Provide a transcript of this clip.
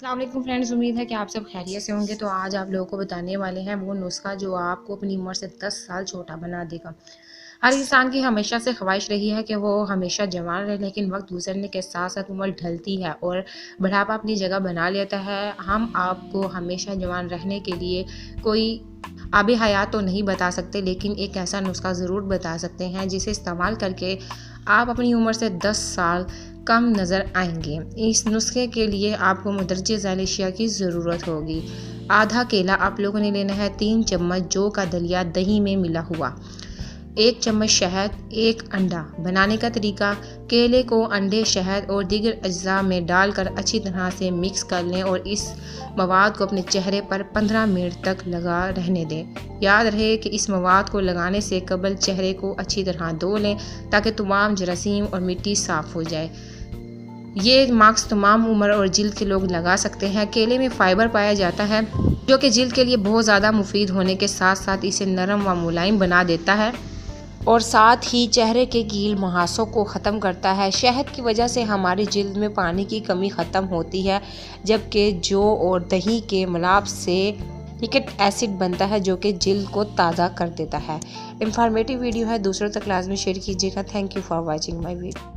अस्सलाम वालेकुम फ्रेंड्स, उम्मीद है कि आप सब खैरियत से होंगे। तो आज आप लोगों को बताने वाले हैं वो नुस्खा जो आपको अपनी उम्र से 10 साल छोटा बना देगा। हर इंसान की हमेशा से ख्वाहिश रही है कि वो हमेशा जवान रहे, लेकिन वक्त गुजरने के साथ साथ उम्र ढलती है और बुढ़ापा अपनी जगह बना लेता है। हम आपको हमेशा जवान रहने के लिए कोई आबे हयात तो नहीं बता सकते, लेकिन एक ऐसा नुस्खा ज़रूर बता सकते हैं जिसे इस्तेमाल करके आप अपनी उम्र से 10 साल कम नज़र आएंगे। इस नुस्खे के लिए आपको मुंदरजे झैल अशिया की ज़रूरत होगी। आधा केला आप लोगों ने लेना है, 3 चम्मच जौ का दलिया दही में मिला हुआ, 1 चम्मच शहद, 1 अंडा। बनाने का तरीका: केले को अंडे, शहद और दीगर अज्जा में डालकर अच्छी तरह से मिक्स कर लें और इस मवाद को अपने चेहरे पर 15 मिनट तक लगा रहने दें। याद रहे कि इस मवाद को लगाने से कबल चेहरे को अच्छी तरह धो लें ताकि तमाम जरासीम और मिट्टी साफ़ हो जाए। ये मास्क तमाम उम्र और जिल्द के लोग लगा सकते हैं। केले में फाइबर पाया जाता है जो कि जिल्द के लिए बहुत ज़्यादा मुफीद होने के साथ साथ इसे नरम व मुलायम बना देता है और साथ ही चेहरे के गील मुहासों को ख़त्म करता है। शहद की वजह से हमारी जिल्द में पानी की कमी ख़त्म होती है, जबकि जौ और दही के मिलाप से निट्रिक एसिड बनता है जो कि जिल्द को ताज़ा कर देता है। इंफॉर्मेटिव वीडियो है, दूसरों तक लाजमी शेयर कीजिएगा। Thank you for watching my video.